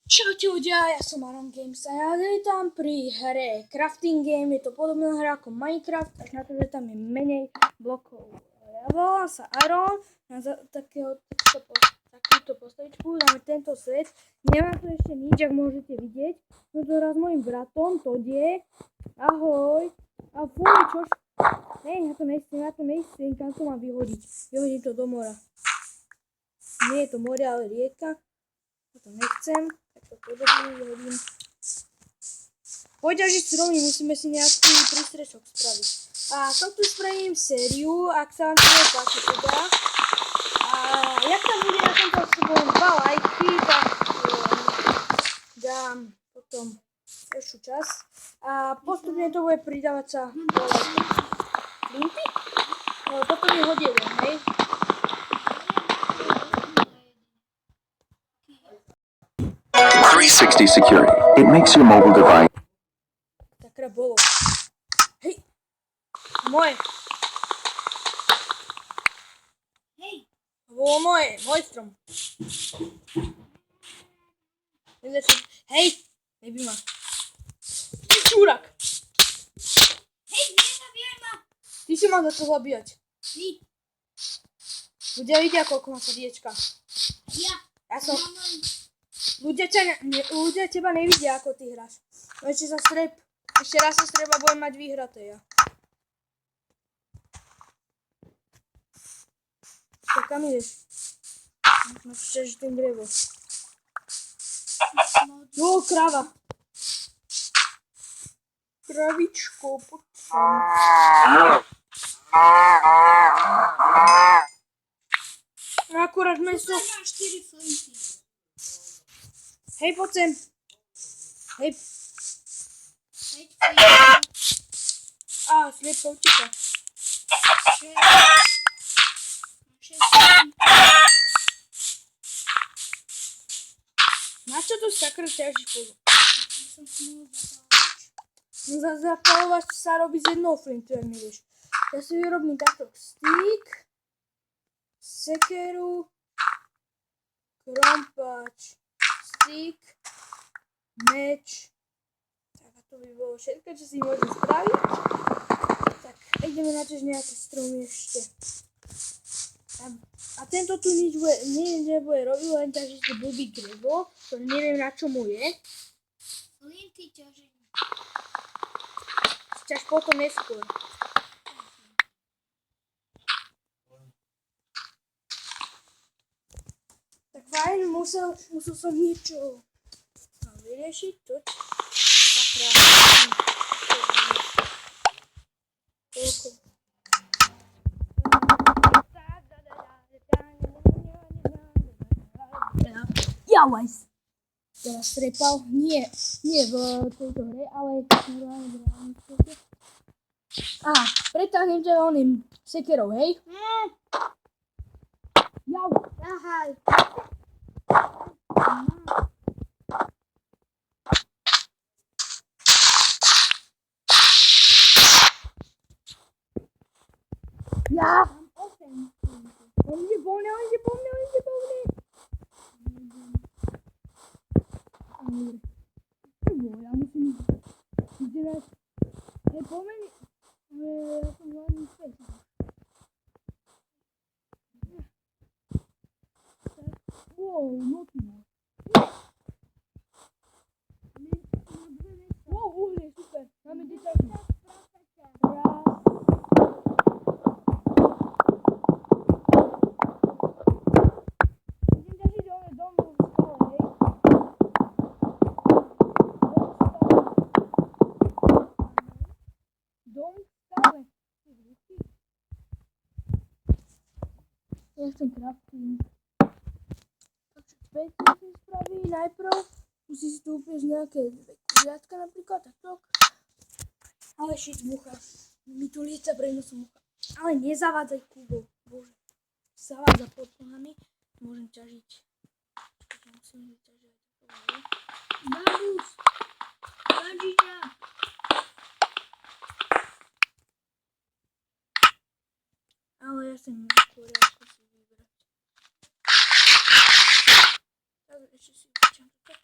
Čaute ľudia, ja som Aron Games a ja vítam pri hre Crafting Game. Je to podobná hra ako Minecraft, až na to, že tam je menej blokov. Ja volám sa Aron, na takúto postavičku dáme tento svet. Nemám tu ešte nič, ak môžete vidieť. No to raz s mojim bratom, to je. Ahoj. A fuj, čož? Hej, ja to nechcem, kam to mám vyhodiť. Vyhodím to do mora. Nie je to more, ale rieka. Ja to nechcem. Tak to podobne vyhodím. Poďažiť stromy, musíme si nejaký prístrešok spraviť. A to tu spravím sériu, ak sa vám to nepáči teda. A jak tam bude na tomto len 2 lajky, tak dám potom ešte čas. A postupne to bude pridávať sa do lajka. Linky? No, potom je hodí jeden, hej? .360 security. It makes your mobile device. Takra bolo. Hej! Moje! Hej! Bolo môj strom. Hej! Nejbi ma. Ty čúrak! Hej, nezabíjaj ma! Ty si ma začal zabíjať. Ty. Ľudia vidia, koľko má srdiečka. Ja som... Ľudia teba nevidia, ako ty hráš. No ešte raz sa streb a budem mať vyhraté ja. Tak kam ideš? Načítaš ten drevo. Jo, kráva. Kravičko, poď sem. Akurát meso. Mám 4 flinty. Hej, poď sem. Hej. 5 flintov. Sliepka utíka. 6 flintov. Na čo tu sakra ťažíš pozor? Ja som si mohol zapáľovač. No zapáľovač sa robí z jednou flintu, ak nevieš. Ja si vyrobím takto stík, sekeru, krompač, stík, meč. Tak a to by bolo všetko, čo si môžem spraviť. Tak ideme načať nejaké stromy ešte. A tento tu nič nebude robiť, len ťažiť to blbý drevo, ktoré neviem na čo mu je. Flinty ťažím. Ťaž potom neskôr. Tak fajn, musel som niečo vyriešiť. Sakra. Toľko. Jauajs. Teraz strepal. Nie v tejto hre, ale normálne v reálnom svete. Pretáhnem ťa oným sekerou, hej? Jau. Ahaj. Ja. Mám 8. On ide po mne. Ja musím dať. Hej, pomeň. Ja som hlavný späť. Wow, noci má. Wow, uhlie, super. Máme deťaky. Ja chcem crafting. Takže späť musím spraviť najprv. Musí si tu upiesť nejaké kuliatka napríklad, takto. Ale šit mucha. Mi tu lieta prenosom mucha. Ale nezavádzaj kúbov. Bože. Zavádza pod nohami. Môžem ťažiť. Musím vyťažiť aj takové. Babus. Ťažiťa. Ale ja som skôr ako si vybrať. Tak ešte si vyťažím tak.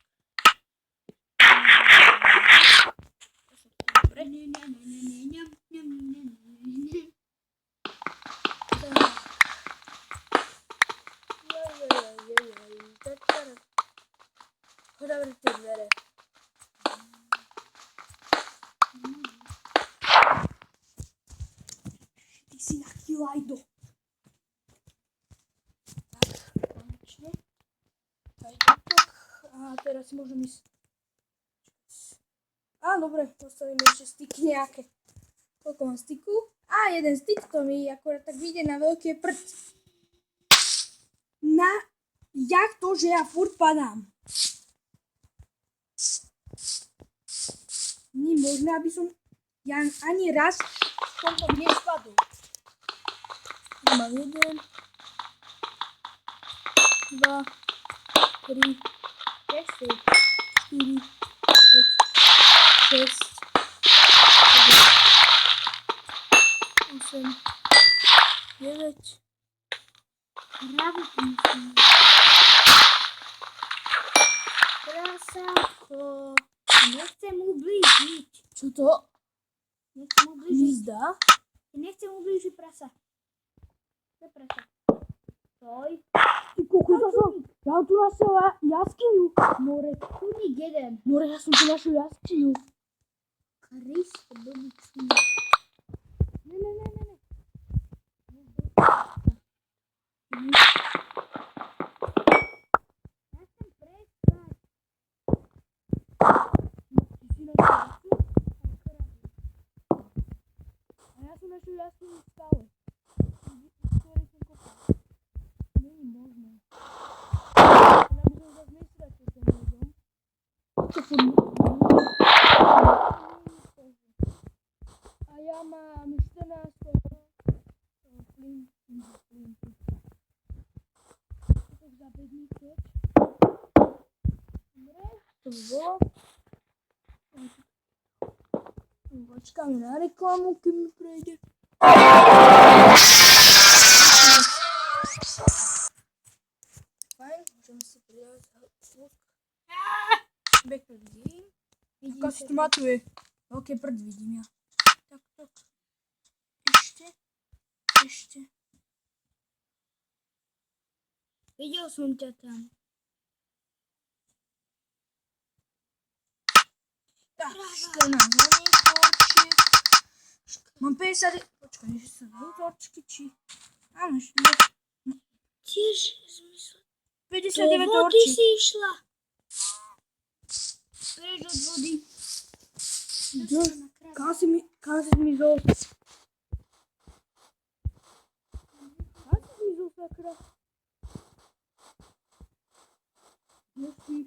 Choď zavrieť tie dvere. Ty si nachý Lajdo. Tak, konečne. A teraz si môžem ísť. Á, dobre, postavíme ešte styky nejaké. Koľko mám styku? Á, jeden styk, to mi akorát tak vyjde na veľké prd. Jak to, že ja furt padám? Nie možné, aby som ja ani raz v tomto nespadol. Mám 1, 2, 3, 4, 5, 6, 7, 8, 9. Hrabu musím. Prasátko. Nechcem ublížiť. Čo to? Nechcem ublížiť. Hnízda? Nechcem ublížiť prasa. To je prasa. Stoj. Ty kokos, ja tu našiel jaskyňu. More, Chuník jeden. more, ja som tu našiel jaskyňu. Kristo, dobrý chuník. Ne. Ja chcem prestať. Ty si našiel jaskyňu? A ja som našiel jaskyňu stále. Ktorej som kopal. Není možné. Ale by som zase nestratil ten môj dom. To furt a ja mám 14 flinty. To tak zabedný keď. Dobre, to by bolo. Počkáme na reklamu, keď mi prejde. Fajn, môžeme si pridať zvuk. Back to the game. Ako si to matuje. Veľké prd vidím ja. Tak. Ešte. Videl som ťa tam. Tak, 14 monitorčiek. Mám 50... Počkaj, že sa útorčky, či... Áno, ešte... Tiež zmysel. 59 Do vody orčí. si išla. Preč od vody. Kam si mi zol? Sakra? Kde si?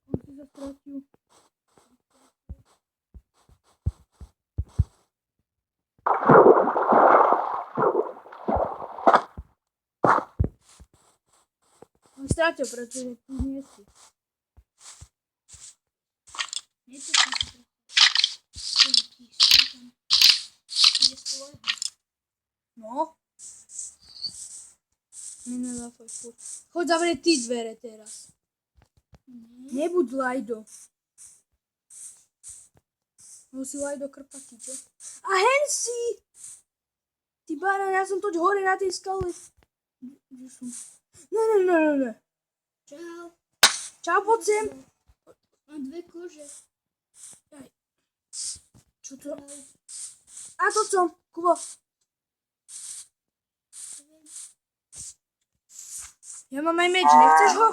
On si sa stratil. On stratil, pretože tu nie si. Nie to tak. Je svojho. No. Nenadávaj furt. Choď zavrieť ty dvere teraz. Nebuď Lajdo. No si Lajdo krpatý, čo? A hen si! Ty barán, ja som toť hore na tej skale. Kde som? Ne. Čau. Čau, poď sem. Mám dve kože. Čo to? A to čo? Kubo. Ja mám aj meč, nechceš ho?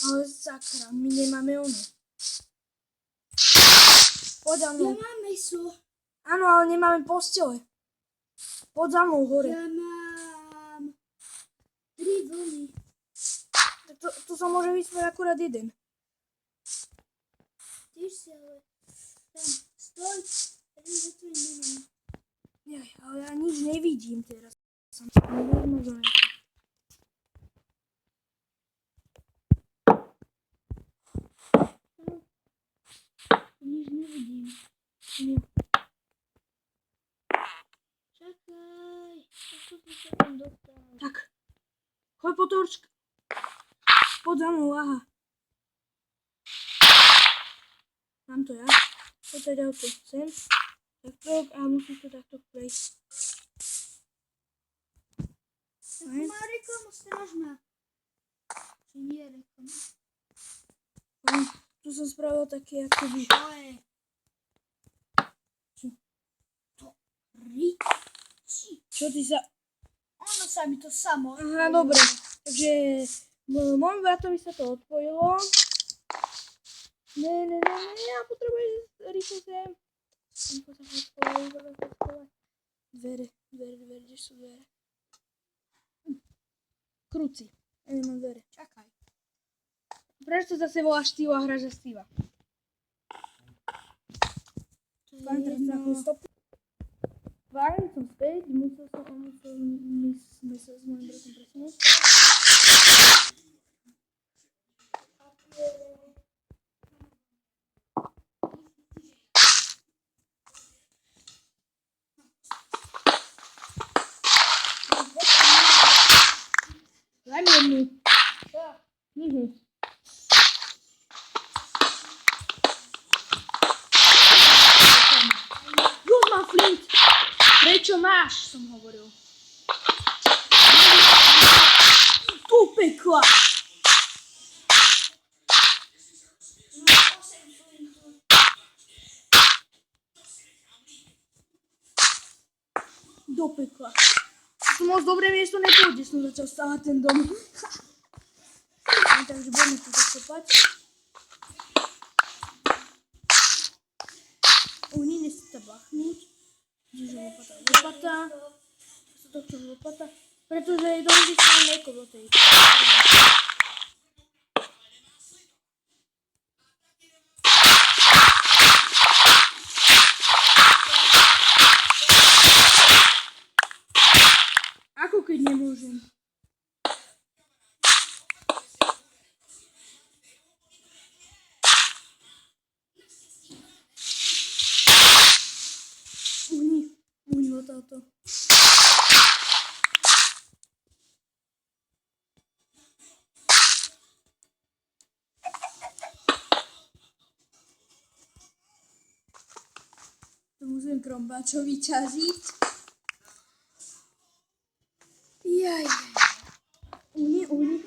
Ale sakra, my nemáme ono. Poď za Ja mnou. mám meso. Áno, ale nemáme postele. Poď za mnou hore. Ja mám 3 vlny. Tak to sa môže vyspovedať akurát jeden. Tiež si ale tam stoj. Tady za tvojim menom. Jaj, ale ja nič nevidím teraz. Nič nevidím. Nie. Čakaj. Ako by sa tam dostal? Tak. Choď po torčka. Poď za mnou, aha. Mám to ja. Poď teda to sem. Takto a musíš to takto prejsť. stráž ma. Či nie, rekom. Tu som spravil také akoby... Čo je? To riči. Čo ty sa... Ono sa mi to samo. Aha, dobre. Takže môjmu bratovi sa to odpojilo. Ne, ja potrebujem rýchlo sem. Rýchlo sa hospodovať. Dvere, kde sú dvere? Kruci. Ja nemám dvere. Čakaj. Prečo sa zase voláš Steve a hráš za Steva? Fajn, teraz sa ako stop. Fajn, som späť, musel sme sa s mojím bratom presunúť. Daj mi jednu. Už mám flint. Prečo máš, som hovoril. Tu pekla. Do pekla. To moc dobré miesto nepôjde, som začal stávať ten dom. Takže budeme tu zakopať. Oni nechce sa bachnúť. Čiže lopata. To sa točí lopata. Pretože je dobrý sa mlieko do tej. Ako keď nemôžem? Uhnilo táto. To musím krombáčo vyťažiť. Jaj. Uhni.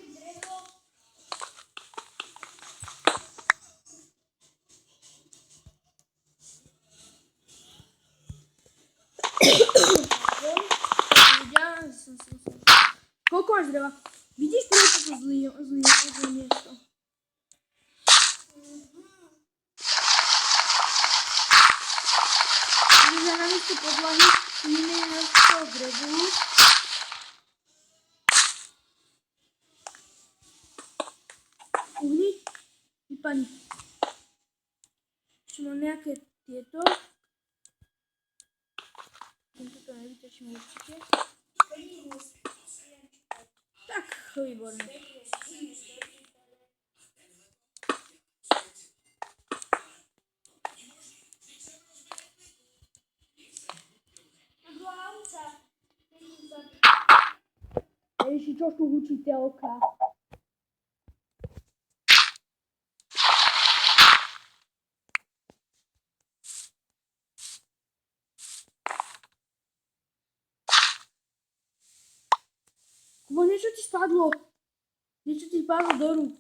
Koľko máš dreva? Vidíš, prečo to zlé miesto? Takže na miesto podlahy vymeníme na toho drevu. Uhni? Vypadni. Ešte mám nejaké tieto. Tento to nevyťažím určite. Tak, výborné. Ježiši, čo tu učiteľka? Kubo, niečo ti spadlo. Niečo ti spadlo do rúk.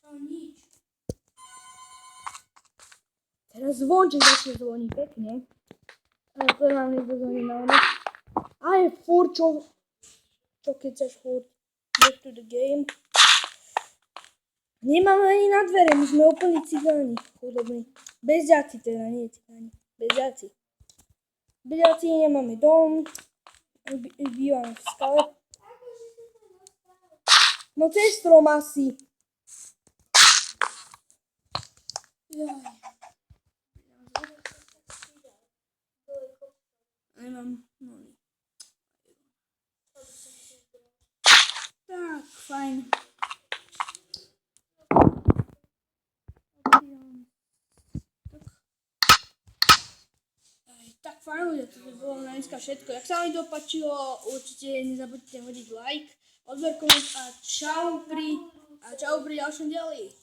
Čo nič. Teraz zvonček začne zvoniť pekne. Ale to nám niekto zvoní na ono. Aj furt čo keď chceš furt back to the game. Nemáme ani na dvere, my sme úplní cigáni, chudobní. Bezďaci teda, nie cigáni. Bezďaci. Bezďaci, nemáme dom. Bývame v skale. No cez strom asi. Jaj. Nemám nohy. Tak, fajn. Tak fajn ľudia, to bolo na dneska všetko. Jak sa vám to páčilo, určite nezabudnite hodiť like, odber, koment a čau pri ďalšom dieli.